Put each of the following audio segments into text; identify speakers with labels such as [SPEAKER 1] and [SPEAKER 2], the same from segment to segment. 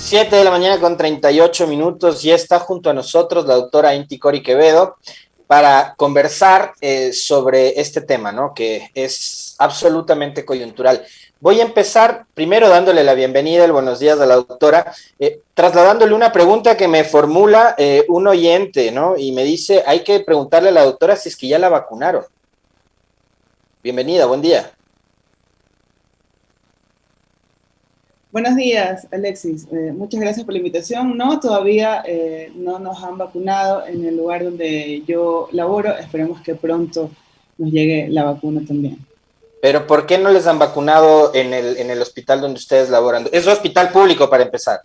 [SPEAKER 1] 7 de la mañana con 38 minutos, ya está junto a nosotros la doctora Inti Cori Quevedo para conversar sobre este tema, ¿no? Que es absolutamente coyuntural. Voy a empezar primero dándole la bienvenida, el buenos días a la doctora, trasladándole una pregunta que me formula un oyente, ¿no? Y me dice, hay que preguntarle a la doctora si es que ya la vacunaron. Bienvenida, buen día.
[SPEAKER 2] Buenos días, Alexis. Muchas gracias por la invitación. No, todavía no nos han vacunado en el lugar donde yo laboro. Esperemos que pronto nos llegue la vacuna también.
[SPEAKER 1] Pero ¿por qué no les han vacunado en el hospital donde ustedes laboran? Es un hospital público para empezar.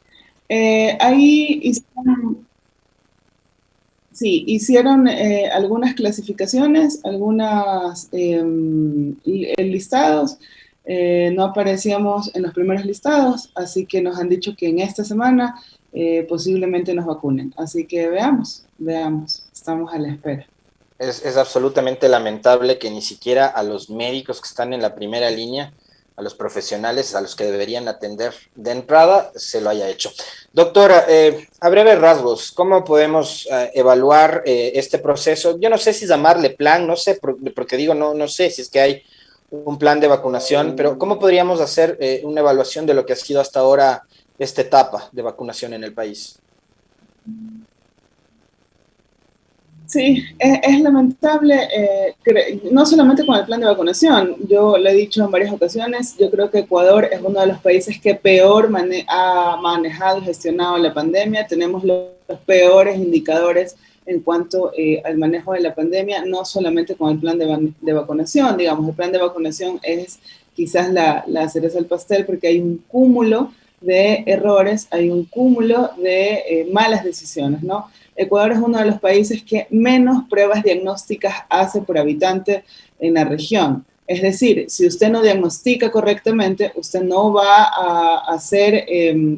[SPEAKER 2] Ahí hicieron, sí, hicieron algunas clasificaciones, algunos listados. No aparecíamos en los primeros listados, así que nos han dicho que en esta semana posiblemente nos vacunen. Así que veamos, estamos a la espera.
[SPEAKER 1] Es absolutamente lamentable que ni siquiera a los médicos que están en la primera línea, a los profesionales a los que deberían atender de entrada, se lo haya hecho. Doctora, a breves rasgos, ¿cómo podemos evaluar este proceso? Yo no sé si llamarle plan, no sé, porque digo, no sé si es que hay un plan de vacunación, pero ¿cómo podríamos hacer una evaluación de lo que ha sido hasta ahora esta etapa de vacunación en el país?
[SPEAKER 2] Sí, es lamentable, no solamente con el plan de vacunación, yo lo he dicho en varias ocasiones, yo creo que Ecuador es uno de los países que peor ha manejado y gestionado la pandemia, tenemos los peores indicadores en cuanto al manejo de la pandemia, no solamente con el plan de vacunación, digamos, el plan de vacunación es quizás la cereza del pastel porque hay un cúmulo de errores, hay un cúmulo de malas decisiones, ¿no? Ecuador es uno de los países que menos pruebas diagnósticas hace por habitante en la región. Es decir, si usted no diagnostica correctamente, usted no va a hacer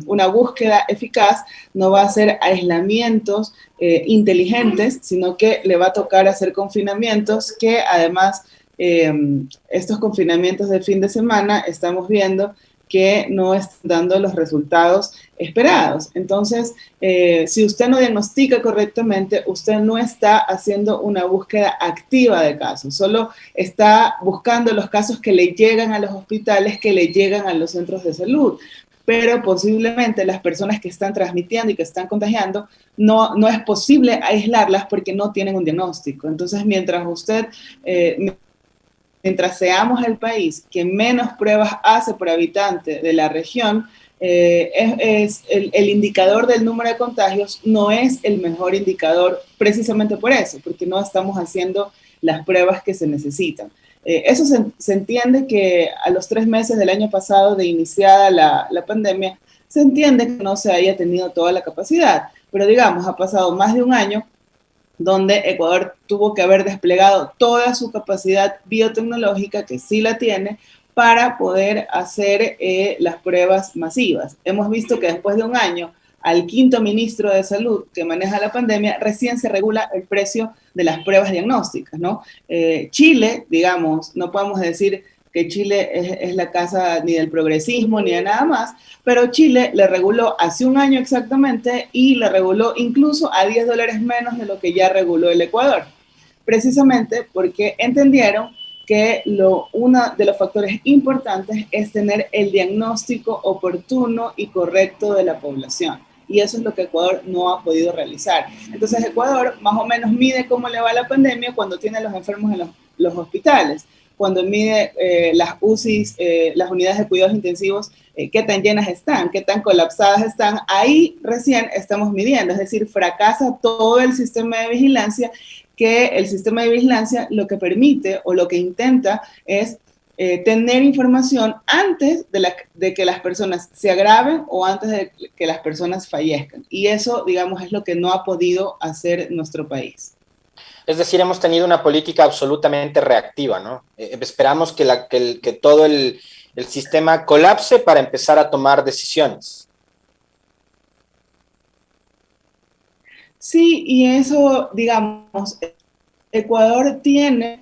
[SPEAKER 2] una búsqueda eficaz, no va a hacer aislamientos inteligentes, sino que le va a tocar hacer confinamientos que además estos confinamientos de fin de semana estamos viendo que no están dando los resultados esperados. Entonces, si usted no diagnostica correctamente, usted no está haciendo una búsqueda activa de casos, solo está buscando los casos que le llegan a los hospitales, que le llegan a los centros de salud. Pero posiblemente las personas que están transmitiendo y que están contagiando, no es posible aislarlas porque no tienen un diagnóstico. Entonces, mientras seamos el país que menos pruebas hace por habitante de la región, el indicador del número de contagios no es el mejor indicador precisamente por eso, porque no estamos haciendo las pruebas que se necesitan. Eso se entiende que a los 3 meses del año pasado de iniciada la pandemia, se entiende que no se haya tenido toda la capacidad, pero digamos, ha pasado más de un año donde Ecuador tuvo que haber desplegado toda su capacidad biotecnológica, que sí la tiene, para poder hacer las pruebas masivas. Hemos visto que después de un año, al quinto ministro de Salud que maneja la pandemia, recién se regula el precio de las pruebas diagnósticas, ¿no? Chile, digamos, no podemos decir que Chile es la casa ni del progresismo ni de nada más, pero Chile le reguló hace un año exactamente y le reguló incluso a $10 menos de lo que ya reguló el Ecuador, precisamente porque entendieron que uno de los factores importantes es tener el diagnóstico oportuno y correcto de la población. Y eso es lo que Ecuador no ha podido realizar. Entonces Ecuador más o menos mide cómo le va la pandemia cuando tiene a los enfermos en los hospitales, cuando mide las UCIs, las unidades de cuidados intensivos, qué tan llenas están, qué tan colapsadas están, ahí recién estamos midiendo, es decir, fracasa todo el sistema de vigilancia, que el sistema de vigilancia lo que permite o lo que intenta es tener información antes de que las personas se agraven o antes de que las personas fallezcan. Y eso, digamos, es lo que no ha podido hacer nuestro país.
[SPEAKER 1] Es decir, hemos tenido una política absolutamente reactiva, ¿no? Esperamos que todo el sistema colapse para empezar a tomar decisiones.
[SPEAKER 2] Sí, y eso, digamos, Ecuador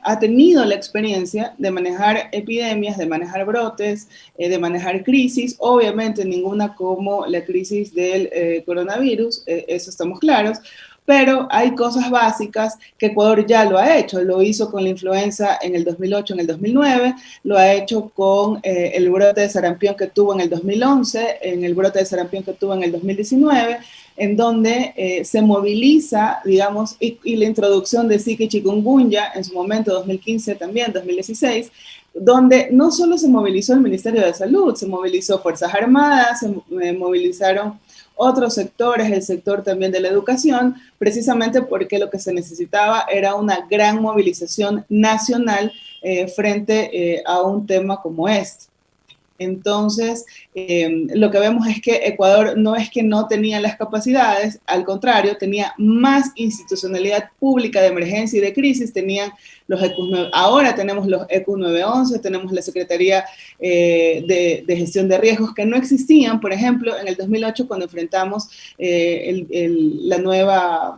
[SPEAKER 2] ha tenido la experiencia de manejar epidemias, de manejar brotes, de manejar crisis, obviamente ninguna como la crisis del coronavirus, eso estamos claros, pero hay cosas básicas que Ecuador ya lo ha hecho. Lo hizo con la influenza en el 2008, en el 2009, lo ha hecho con el brote de sarampión que tuvo en el 2011, en el brote de sarampión que tuvo en el 2019, en donde se moviliza, digamos, y la introducción de Zika y chikungunya en su momento, 2015 también, 2016, donde no solo se movilizó el Ministerio de Salud, se movilizó Fuerzas Armadas, se movilizaron otros sectores, el sector también de la educación, precisamente porque lo que se necesitaba era una gran movilización nacional frente a un tema como este. Entonces, lo que vemos es que Ecuador no es que no tenía las capacidades, al contrario, tenía más institucionalidad pública de emergencia y de crisis, tenían los EQ9, ahora tenemos los EQ 911, tenemos la Secretaría de Gestión de Riesgos que no existían, por ejemplo, en el 2008 cuando enfrentamos la nueva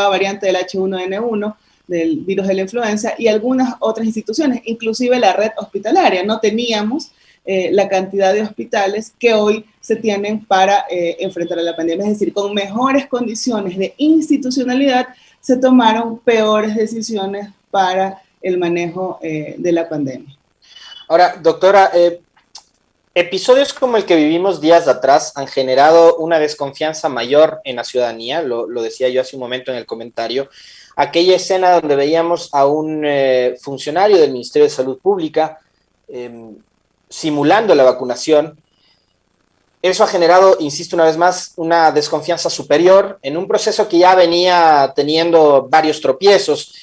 [SPEAKER 2] variante del H1N1, del virus de la influenza, y algunas otras instituciones, inclusive la red hospitalaria, no teníamos la cantidad de hospitales que hoy se tienen para enfrentar a la pandemia. Es decir, con mejores condiciones de institucionalidad se tomaron peores decisiones para el manejo de la pandemia.
[SPEAKER 1] Ahora, doctora, episodios como el que vivimos días atrás han generado una desconfianza mayor en la ciudadanía, lo decía yo hace un momento en el comentario. Aquella escena donde veíamos a un funcionario del Ministerio de Salud Pública simulando la vacunación, eso ha generado, insisto una vez más, una desconfianza superior en un proceso que ya venía teniendo varios tropiezos.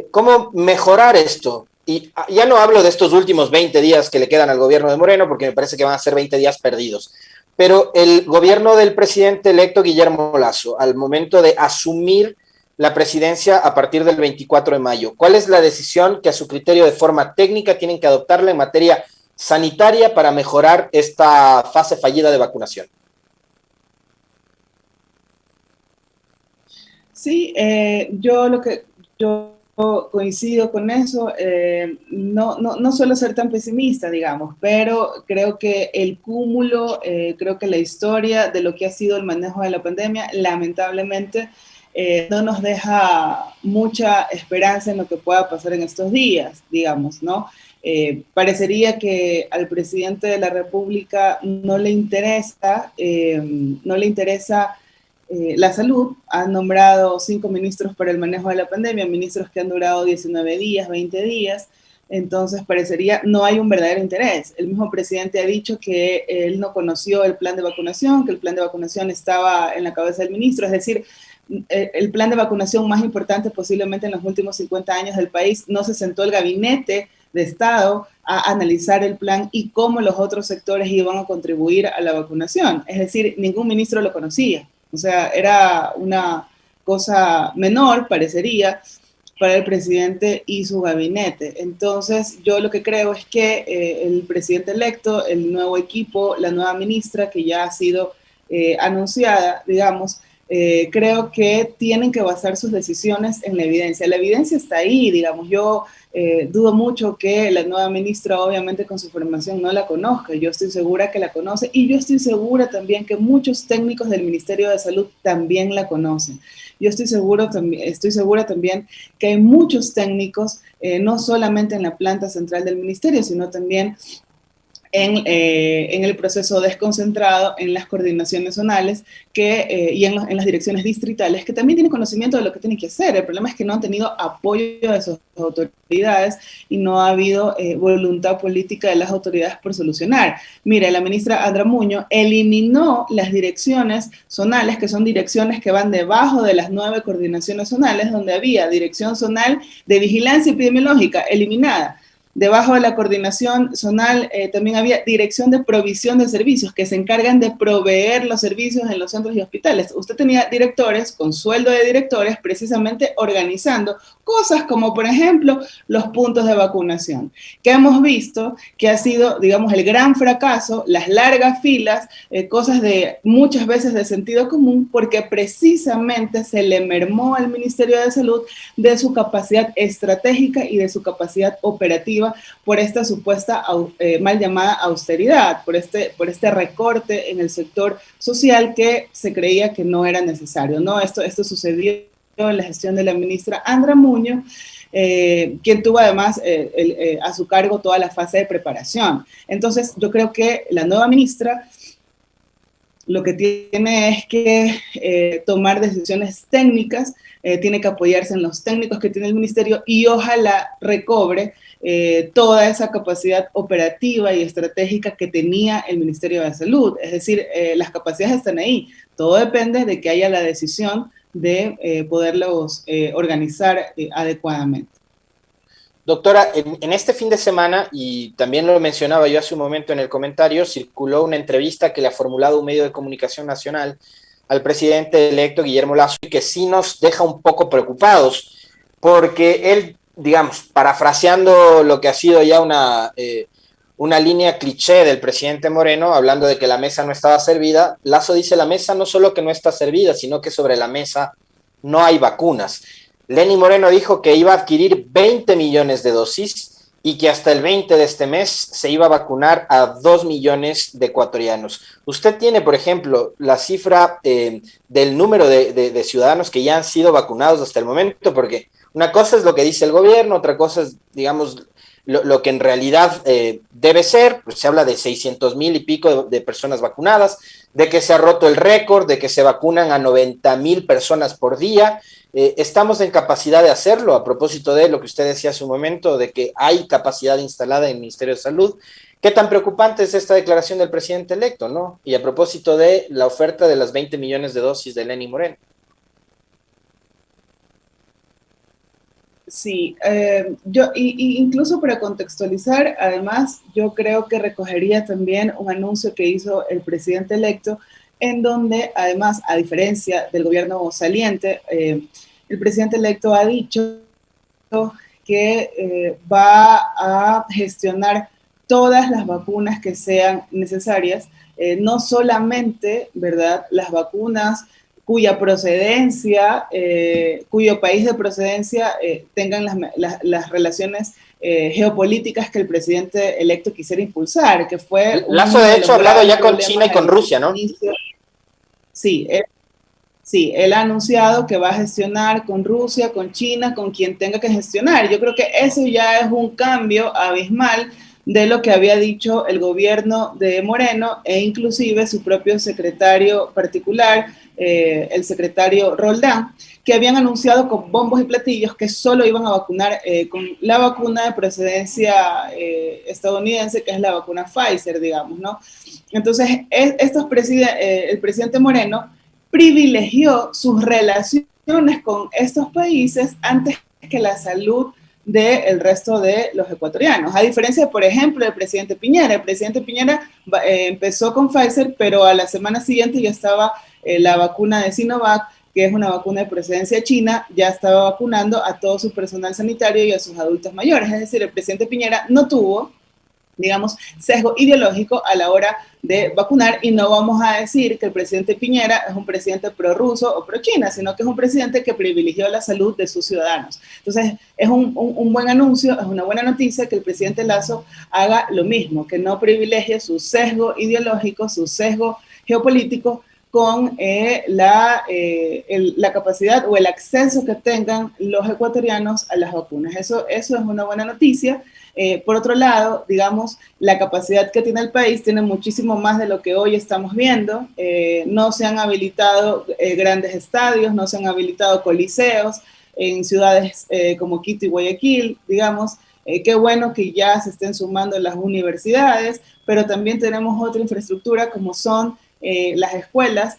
[SPEAKER 1] ¿Cómo mejorar esto? Y ya no hablo de estos últimos 20 días que le quedan al gobierno de Moreno, porque me parece que van a ser 20 días perdidos. Pero el gobierno del presidente electo Guillermo Lasso, al momento de asumir la presidencia a partir del 24 de mayo, ¿cuál es la decisión que a su criterio de forma técnica tienen que adoptarla en materia sanitaria para mejorar esta fase fallida de vacunación?
[SPEAKER 2] Sí, yo coincido con eso, no suelo ser tan pesimista, digamos, pero creo que el cúmulo, creo que la historia de lo que ha sido el manejo de la pandemia, lamentablemente, no nos deja mucha esperanza en lo que pueda pasar en estos días, digamos, ¿no? Parecería que al presidente de la República no le interesa la salud. Han nombrado 5 ministros para el manejo de la pandemia, ministros que han durado 19 días, 20 días, entonces parecería no hay un verdadero interés. El mismo presidente ha dicho que él no conoció el plan de vacunación, que el plan de vacunación estaba en la cabeza del ministro, es decir, el plan de vacunación más importante posiblemente en los últimos 50 años del país, no se sentó el gabinete de Estado a analizar el plan y cómo los otros sectores iban a contribuir a la vacunación. Es decir, ningún ministro lo conocía. O sea, era una cosa menor, parecería, para el presidente y su gabinete. Entonces, yo lo que creo es que el presidente electo, el nuevo equipo, la nueva ministra que ya ha sido anunciada, digamos, creo que tienen que basar sus decisiones en la evidencia. La evidencia está ahí, digamos, yo dudo mucho que la nueva ministra, obviamente con su formación, no la conozca. Yo estoy segura que la conoce y yo estoy segura también que muchos técnicos del Ministerio de Salud también la conocen. Yo estoy segura también que hay muchos técnicos, no solamente en la planta central del ministerio, sino también en el proceso desconcentrado, en las coordinaciones zonales y en las direcciones distritales, que también tienen conocimiento de lo que tienen que hacer. El problema es que no han tenido apoyo de sus autoridades y no ha habido voluntad política de las autoridades por solucionar. Mire, la ministra Andra Muñoz eliminó las direcciones zonales, que son direcciones que van debajo de las 9 coordinaciones zonales, donde había dirección zonal de vigilancia epidemiológica eliminada, Debajo de la coordinación zonal también había dirección de provisión de servicios que se encargan de proveer los servicios en los centros y hospitales. Usted tenía directores con sueldo de directores precisamente organizando cosas como, por ejemplo, los puntos de vacunación, que hemos visto que ha sido, digamos, el gran fracaso, las largas filas, cosas de muchas veces de sentido común, porque precisamente se le mermó al Ministerio de Salud de su capacidad estratégica y de su capacidad operativa por esta supuesta mal llamada austeridad, por este recorte en el sector social que se creía que no era necesario, ¿no? Esto sucedió en la gestión de la ministra Andra Muñoz, quien tuvo además a su cargo toda la fase de preparación. Entonces, yo creo que la nueva ministra lo que tiene es que tomar decisiones técnicas, tiene que apoyarse en los técnicos que tiene el ministerio y ojalá recobre toda esa capacidad operativa y estratégica que tenía el Ministerio de Salud. Es decir, las capacidades están ahí. Todo depende de que haya la decisión de poderlos organizar adecuadamente.
[SPEAKER 1] Doctora, en este fin de semana, y también lo mencionaba yo hace un momento en el comentario, circuló una entrevista que le ha formulado un medio de comunicación nacional al presidente electo Guillermo Lasso y que sí nos deja un poco preocupados, porque él, digamos, parafraseando lo que ha sido ya una línea cliché del presidente Moreno, hablando de que la mesa no estaba servida, Lasso dice la mesa no solo que no está servida, sino que sobre la mesa no hay vacunas. Lenín Moreno dijo que iba a adquirir 20 millones de dosis y que hasta el 20 de este mes se iba a vacunar a 2 millones de ecuatorianos. Usted tiene, por ejemplo, la cifra del número de ciudadanos que ya han sido vacunados hasta el momento, porque una cosa es lo que dice el gobierno, otra cosa es, digamos, lo que en realidad debe ser. Pues se habla de 600,000 y pico de personas vacunadas, de que se ha roto el récord, de que se vacunan a 90,000 personas por día. Estamos en capacidad de hacerlo, a propósito de lo que usted decía hace un momento, de que hay capacidad instalada en el Ministerio de Salud. ¿Qué tan preocupante es esta declaración del presidente electo, no? Y a propósito de la oferta de las 20 millones de dosis de Lenín Moreno.
[SPEAKER 2] Sí, incluso para contextualizar, además, yo creo que recogería también un anuncio que hizo el presidente electo, en donde, además, a diferencia del gobierno saliente, el presidente electo ha dicho que va a gestionar todas las vacunas que sean necesarias, no solamente, ¿verdad?, las vacunas cuya procedencia, cuyo país de procedencia tengan las relaciones geopolíticas que el presidente electo quisiera impulsar, que fue
[SPEAKER 1] Lasso,
[SPEAKER 2] uno
[SPEAKER 1] de
[SPEAKER 2] de
[SPEAKER 1] hecho,
[SPEAKER 2] los
[SPEAKER 1] ha hablado
[SPEAKER 2] graves
[SPEAKER 1] ya con China y con Rusia, ¿no?
[SPEAKER 2] inicio. Sí, sí, él ha anunciado que va a gestionar con Rusia, con China, con quien tenga que gestionar. Yo creo que eso ya es un cambio abismal de lo que había dicho el gobierno de Moreno e inclusive su propio secretario particular, el secretario Roldán, que habían anunciado con bombos y platillos que solo iban a vacunar con la vacuna de procedencia estadounidense, que es la vacuna Pfizer, digamos, ¿no? Entonces, el presidente Moreno privilegió sus relaciones con estos países antes que la salud del resto de los ecuatorianos. A diferencia, por ejemplo, del presidente Piñera. El presidente Piñera empezó con Pfizer, pero a la semana siguiente ya estaba la vacuna de Sinovac, que es una vacuna de procedencia china, ya estaba vacunando a todo su personal sanitario y a sus adultos mayores. Es decir, el presidente Piñera no tuvo, digamos, sesgo ideológico a la hora de vacunar, y no vamos a decir que el presidente Piñera es un presidente prorruso o pro-China, sino que es un presidente que privilegió la salud de sus ciudadanos. Entonces, es un buen anuncio, es una buena noticia que el presidente Lasso haga lo mismo, que no privilegie su sesgo ideológico, su sesgo geopolítico con la capacidad o el acceso que tengan los ecuatorianos a las vacunas. Eso es una buena noticia. Por otro lado, digamos, la capacidad que tiene el país tiene muchísimo más de lo que hoy estamos viendo. No se han habilitado grandes estadios, no se han habilitado coliseos en ciudades como Quito y Guayaquil, digamos. Qué bueno que ya se estén sumando las universidades, pero también tenemos otra infraestructura como son las escuelas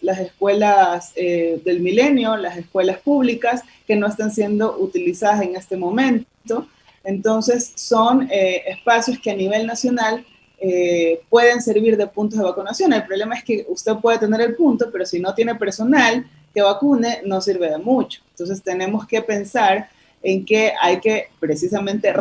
[SPEAKER 2] del milenio, las escuelas públicas que no están siendo utilizadas en este momento. Entonces, son espacios que a nivel nacional pueden servir de puntos de vacunación. El problema es que usted puede tener el punto, pero si no tiene personal que vacune, no sirve de mucho. Entonces, tenemos que pensar en que hay que precisamente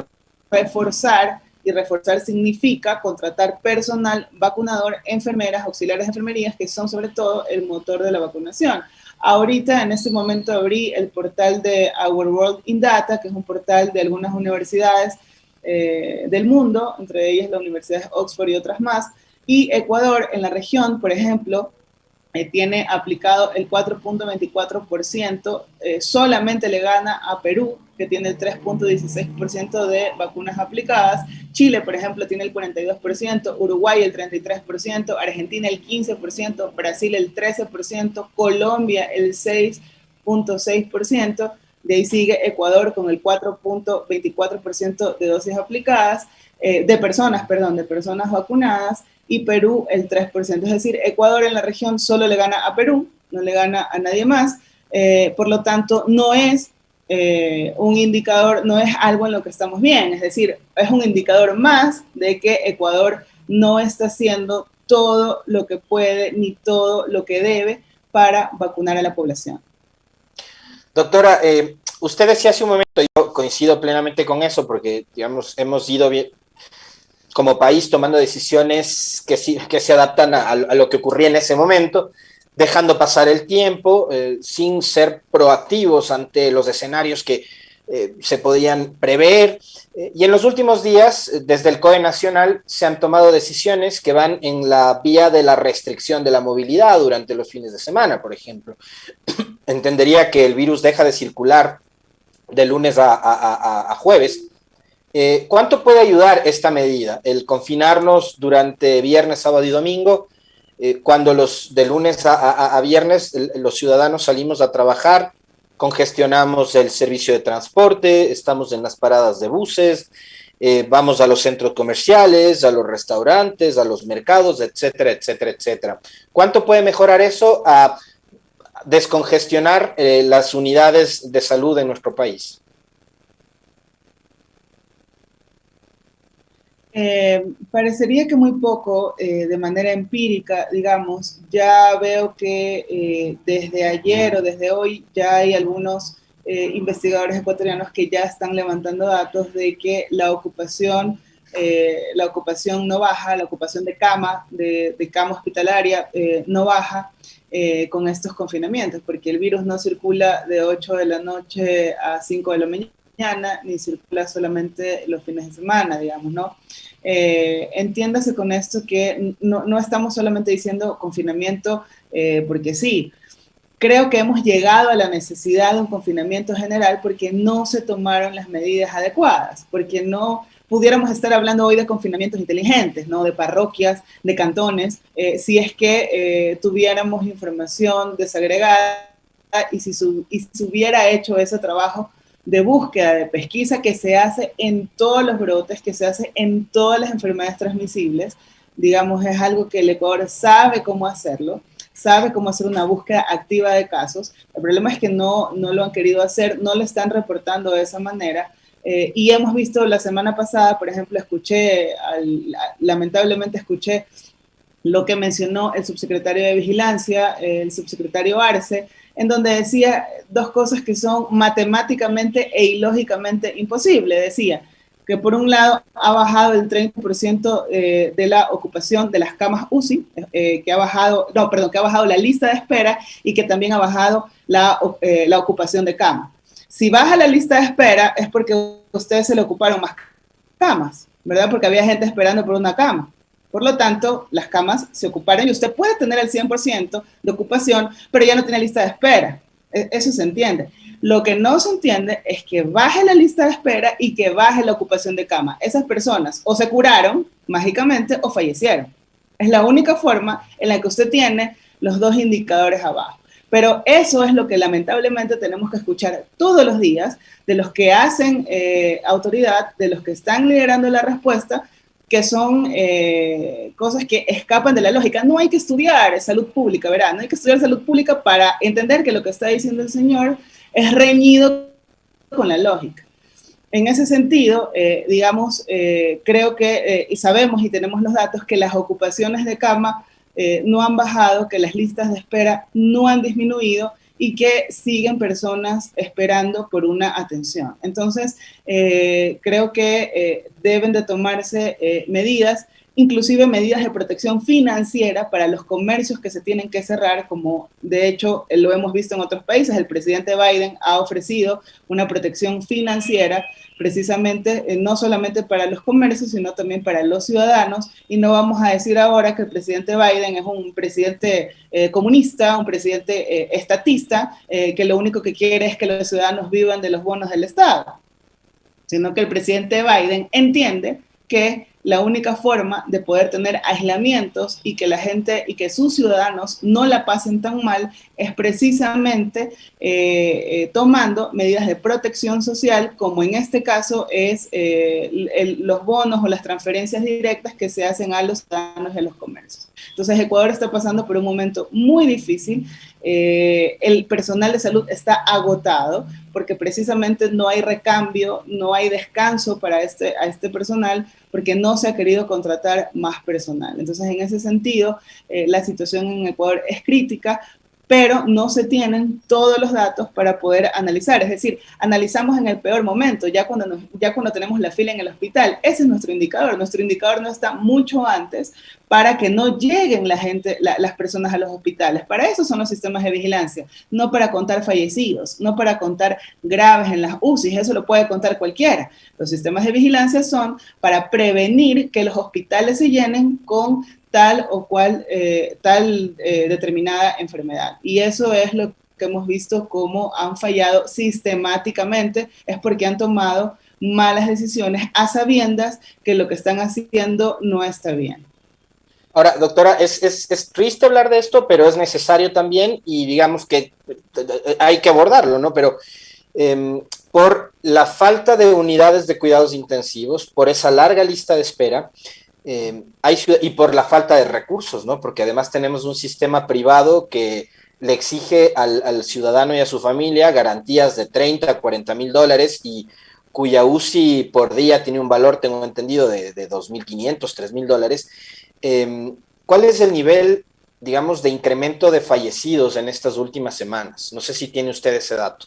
[SPEAKER 2] reforzar, y reforzar significa contratar personal vacunador, enfermeras, auxiliares de enfermerías, que son sobre todo el motor de la vacunación. Ahorita, en este momento, abrí el portal de Our World in Data, que es un portal de algunas universidades del mundo, entre ellas la Universidad de Oxford y otras más, y Ecuador, en la región, por ejemplo, tiene aplicado el 4.24%, solamente le gana a Perú, que tiene el 3.16% de vacunas aplicadas. Chile, por ejemplo, tiene el 42%, Uruguay el 33%, Argentina el 15%, Brasil el 13%, Colombia el 6.6%, de ahí sigue Ecuador con el 4.24% de dosis aplicadas, de personas vacunadas, y Perú el 3%. Es decir, Ecuador en la región solo le gana a Perú, no le gana a nadie más. Por lo tanto, no es un indicador, no es algo en lo que estamos bien. Es decir, es un indicador más de que Ecuador no está haciendo todo lo que puede ni todo lo que debe para vacunar a la población.
[SPEAKER 1] Doctora, usted decía hace un momento, yo coincido plenamente con eso, porque, digamos, hemos ido bien, como país tomando decisiones que se adaptan a lo que ocurría en ese momento, dejando pasar el tiempo, sin ser proactivos ante los escenarios que se podían prever. Y en los últimos días, desde el COE Nacional, se han tomado decisiones que van en la vía de la restricción de la movilidad durante los fines de semana, por ejemplo. Entendería que el virus deja de circular de lunes a jueves. ¿Cuánto puede ayudar esta medida? El confinarnos durante viernes, sábado y domingo, cuando de lunes a viernes los ciudadanos salimos a trabajar, congestionamos el servicio de transporte, estamos en las paradas de buses, vamos a los centros comerciales, a los restaurantes, a los mercados, etcétera, etcétera, etcétera. ¿Cuánto puede mejorar eso a descongestionar las unidades de salud en nuestro país?
[SPEAKER 2] Parecería que muy poco, de manera empírica, digamos. Ya veo que desde ayer o desde hoy ya hay algunos investigadores ecuatorianos que ya están levantando datos de que la ocupación no baja, la ocupación de cama, de cama hospitalaria no baja con estos confinamientos, porque el virus no circula de 8 de la noche a 5 de la mañana, ni circula solamente los fines de semana, digamos, ¿no? Entiéndase con esto que no estamos solamente diciendo confinamiento porque sí. Creo que hemos llegado a la necesidad de un confinamiento general porque no se tomaron las medidas adecuadas, porque no pudiéramos estar hablando hoy de confinamientos inteligentes, ¿no? De parroquias, de cantones, si es que tuviéramos información desagregada y si se hubiera hecho ese trabajo de búsqueda, de pesquisa que se hace en todos los brotes, que se hace en todas las enfermedades transmisibles. Digamos, es algo que el Ecuador sabe cómo hacerlo, sabe cómo hacer una búsqueda activa de casos. El problema es que no lo han querido hacer, no lo están reportando de esa manera. Y hemos visto la semana pasada, por ejemplo, lamentablemente escuché lo que mencionó el subsecretario de Vigilancia, el subsecretario Arce, en donde decía dos cosas que son matemáticamente e ilógicamente imposibles. Decía que por un lado ha bajado el 30% de la ocupación de las camas UCI, que ha bajado la lista de espera y que también ha bajado la ocupación de cama. Si baja la lista de espera es porque ustedes se le ocuparon más camas, ¿verdad? Porque había gente esperando por una cama. Por lo tanto, las camas se ocuparon y usted puede tener el 100% de ocupación, pero ya no tiene lista de espera. Eso se entiende. Lo que no se entiende es que baje la lista de espera y que baje la ocupación de cama. Esas personas o se curaron mágicamente o fallecieron. Es la única forma en la que usted tiene los dos indicadores abajo. Pero eso es lo que lamentablemente tenemos que escuchar todos los días de los que hacen autoridad, de los que están liderando la respuesta, que son cosas que escapan de la lógica. No hay que estudiar salud pública, ¿verdad? No hay que estudiar salud pública para entender que lo que está diciendo el señor es reñido con la lógica. En ese sentido, digamos, creo que, y sabemos y tenemos los datos, que las ocupaciones de cama no han bajado, que las listas de espera no han disminuido y que siguen personas esperando por una atención. Entonces, creo que deben de tomarse medidas, inclusive medidas de protección financiera para los comercios que se tienen que cerrar, como de hecho lo hemos visto en otros países. El presidente Biden ha ofrecido una protección financiera precisamente no solamente para los comercios, sino también para los ciudadanos, y no vamos a decir ahora que el presidente Biden es un presidente comunista, un presidente estatista, que lo único que quiere es que los ciudadanos vivan de los bonos del Estado, sino que el presidente Biden entiende que la única forma de poder tener aislamientos y que la gente y que sus ciudadanos no la pasen tan mal es precisamente tomando medidas de protección social, como en este caso es los bonos o las transferencias directas que se hacen a los ciudadanos y a los comercios. Entonces Ecuador está pasando por un momento muy difícil. El personal de salud está agotado porque precisamente no hay recambio, no hay descanso para a este personal, porque no se ha querido contratar más personal. Entonces, en ese sentido, la situación en Ecuador es crítica, pero no se tienen todos los datos para poder analizar. Es decir, analizamos en el peor momento, ya cuando tenemos la fila en el hospital. Ese es nuestro indicador. Nuestro indicador no está mucho antes para que no lleguen las personas a los hospitales. Para eso son los sistemas de vigilancia, no para contar fallecidos, no para contar graves en las UCIs, eso lo puede contar cualquiera. Los sistemas de vigilancia son para prevenir que los hospitales se llenen con tal o cual determinada enfermedad. Y eso es lo que hemos visto cómo han fallado sistemáticamente, es porque han tomado malas decisiones a sabiendas que lo que están haciendo no está bien.
[SPEAKER 1] Ahora, doctora, es triste hablar de esto, pero es necesario también y digamos que hay que abordarlo, ¿no? Pero por la falta de unidades de cuidados intensivos, por esa larga lista de espera, y por la falta de recursos, ¿no? Porque además tenemos un sistema privado que le exige al ciudadano y a su familia garantías de 30 a 40 mil dólares y cuya UCI por día tiene un valor, tengo entendido, de 2.500, 3.000 dólares. ¿Cuál es el nivel, digamos, de incremento de fallecidos en estas últimas semanas? No sé si tiene usted ese dato.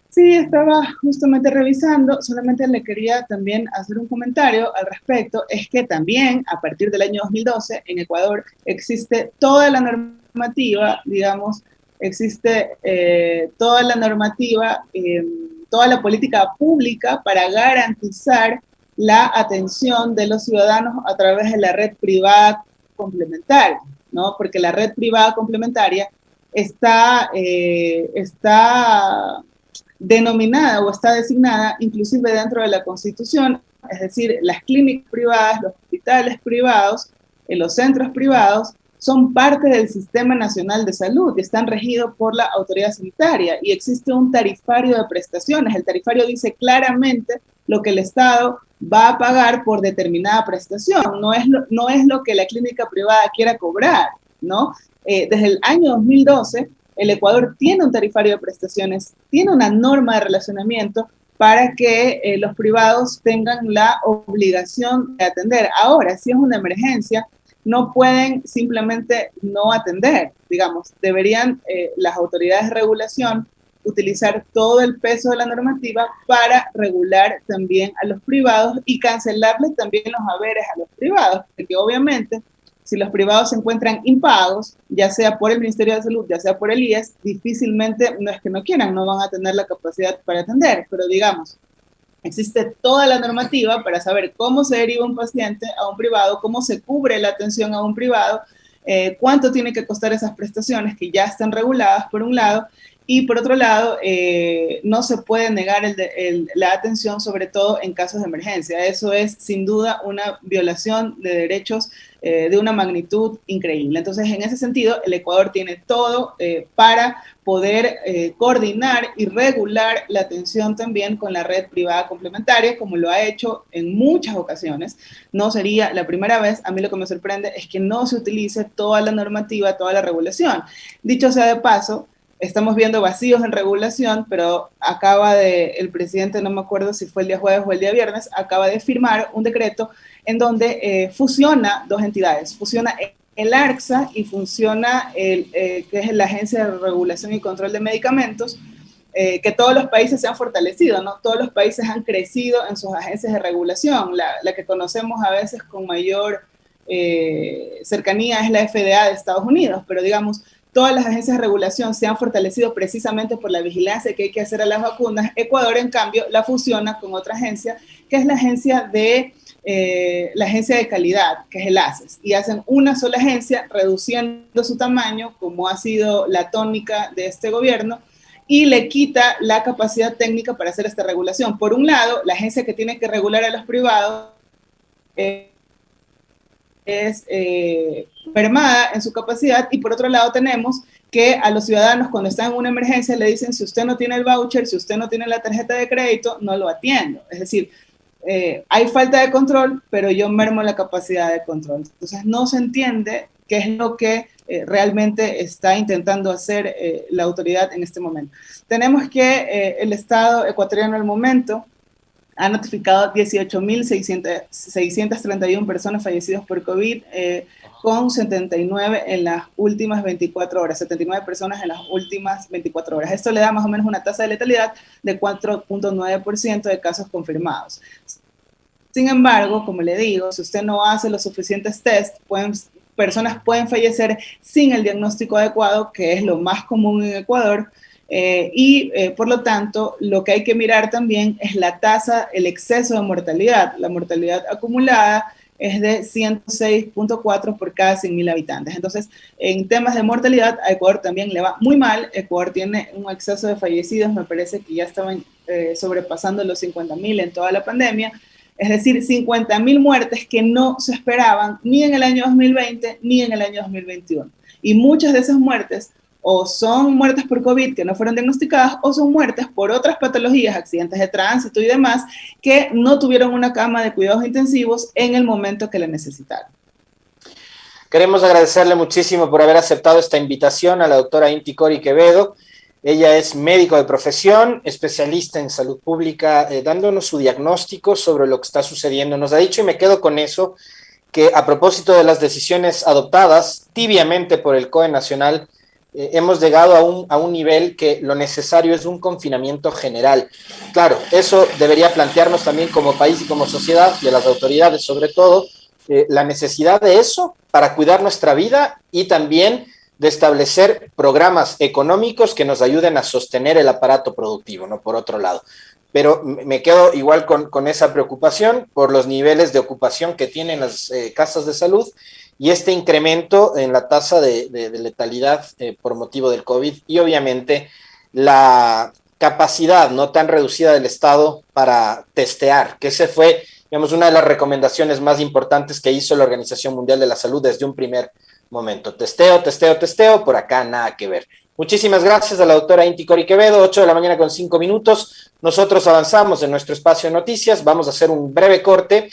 [SPEAKER 2] Sí, estaba justamente revisando, solamente le quería también hacer un comentario al respecto, es que también a partir del año 2012 en Ecuador existe toda la normativa, digamos, existe toda la normativa, toda la política pública para garantizar la atención de los ciudadanos a través de la red privada complementaria, ¿no? Porque la red privada complementaria está denominada o está designada inclusive dentro de la Constitución, es decir, las clínicas privadas, los hospitales privados, los centros privados son parte del Sistema Nacional de Salud y están regidos por la autoridad sanitaria y existe un tarifario de prestaciones. El tarifario dice claramente lo que el Estado va a pagar por determinada prestación, no es lo que la clínica privada quiera cobrar, ¿no? Desde el año 2012 el Ecuador tiene un tarifario de prestaciones, tiene una norma de relacionamiento para que los privados tengan la obligación de atender. Ahora, si es una emergencia, no pueden simplemente no atender, digamos, deberían las autoridades de regulación utilizar todo el peso de la normativa para regular también a los privados y cancelarles también los haberes a los privados, porque obviamente si los privados se encuentran impagos, ya sea por el Ministerio de Salud, ya sea por el IES, difícilmente, no es que no quieran, no van a tener la capacidad para atender, pero digamos, existe toda la normativa para saber cómo se deriva un paciente a un privado, cómo se cubre la atención a un privado, cuánto tiene que costar esas prestaciones que ya están reguladas por un lado, y por otro lado, no se puede negar la atención, sobre todo en casos de emergencia. Eso es sin duda una violación de derechos de una magnitud increíble. Entonces, en ese sentido, el Ecuador tiene todo para poder coordinar y regular la atención también con la red privada complementaria, como lo ha hecho en muchas ocasiones. No sería la primera vez. A mí lo que me sorprende es que no se utilice toda la normativa, toda la regulación. Dicho sea de paso, estamos viendo vacíos en regulación, pero el presidente, no me acuerdo si fue el día jueves o el día viernes, acaba de firmar un decreto en donde fusiona dos entidades, fusiona el ARCSA y funciona que es la Agencia de Regulación y Control de Medicamentos, que todos los países se han fortalecido, ¿no? Todos los países han crecido en sus agencias de regulación. La que conocemos a veces con mayor cercanía es la FDA de Estados Unidos, pero digamos, todas las agencias de regulación se han fortalecido precisamente por la vigilancia que hay que hacer a las vacunas. Ecuador, en cambio, la fusiona con otra agencia, que es la agencia de calidad, que es el ACES, y hacen una sola agencia, reduciendo su tamaño, como ha sido la tónica de este gobierno, y le quita la capacidad técnica para hacer esta regulación. Por un lado, la agencia que tiene que regular a los privados es mermada en su capacidad, y por otro lado tenemos que a los ciudadanos cuando están en una emergencia le dicen, si usted no tiene el voucher, si usted no tiene la tarjeta de crédito, no lo atiendo. Es decir, hay falta de control, pero yo mermo la capacidad de control. Entonces no se entiende qué es lo que realmente está intentando hacer la autoridad en este momento. Tenemos que el Estado ecuatoriano al momento ha notificado 18.631 personas fallecidas por COVID, con 79 en las últimas 24 horas, 79 personas en las últimas 24 horas. Esto le da más o menos una tasa de letalidad de 4.9% de casos confirmados. Sin embargo, como le digo, si usted no hace los suficientes test, personas pueden fallecer sin el diagnóstico adecuado, que es lo más común en Ecuador, por lo tanto, lo que hay que mirar también es la tasa, el exceso de mortalidad. La mortalidad acumulada es de 106.4 por cada 100.000 habitantes. Entonces, en temas de mortalidad, a Ecuador también le va muy mal. Ecuador tiene un exceso de fallecidos, me parece que ya estaban sobrepasando los 50.000 en toda la pandemia. Es decir, 50.000 muertes que no se esperaban ni en el año 2020 ni en el año 2021. Y muchas de esas muertes o son muertes por COVID que no fueron diagnosticadas, o son muertes por otras patologías, accidentes de tránsito y demás, que no tuvieron una cama de cuidados intensivos en el momento que la necesitaron.
[SPEAKER 1] Queremos agradecerle muchísimo por haber aceptado esta invitación a la doctora Inti Cori Quevedo. Ella es médico de profesión, especialista en salud pública, dándonos su diagnóstico sobre lo que está sucediendo. Nos ha dicho, y me quedo con eso, que a propósito de las decisiones adoptadas tibiamente por el COE Nacional, hemos llegado a un nivel que lo necesario es un confinamiento general. Claro, eso debería plantearnos también como país y como sociedad, y a las autoridades sobre todo, la necesidad de eso para cuidar nuestra vida y también de establecer programas económicos que nos ayuden a sostener el aparato productivo, ¿no? Por otro lado. Pero me quedo igual con esa preocupación por los niveles de ocupación que tienen las casas de salud y este incremento en la tasa de letalidad por motivo del COVID y obviamente la capacidad no tan reducida del Estado para testear, que ese fue, digamos, una de las recomendaciones más importantes que hizo la Organización Mundial de la Salud desde un primer momento. Testeo, testeo, testeo, por acá nada que ver. Muchísimas gracias a la doctora Inti Cori Quevedo, 8 de la mañana con 5 minutos. Nosotros avanzamos en nuestro espacio de noticias, vamos a hacer un breve corte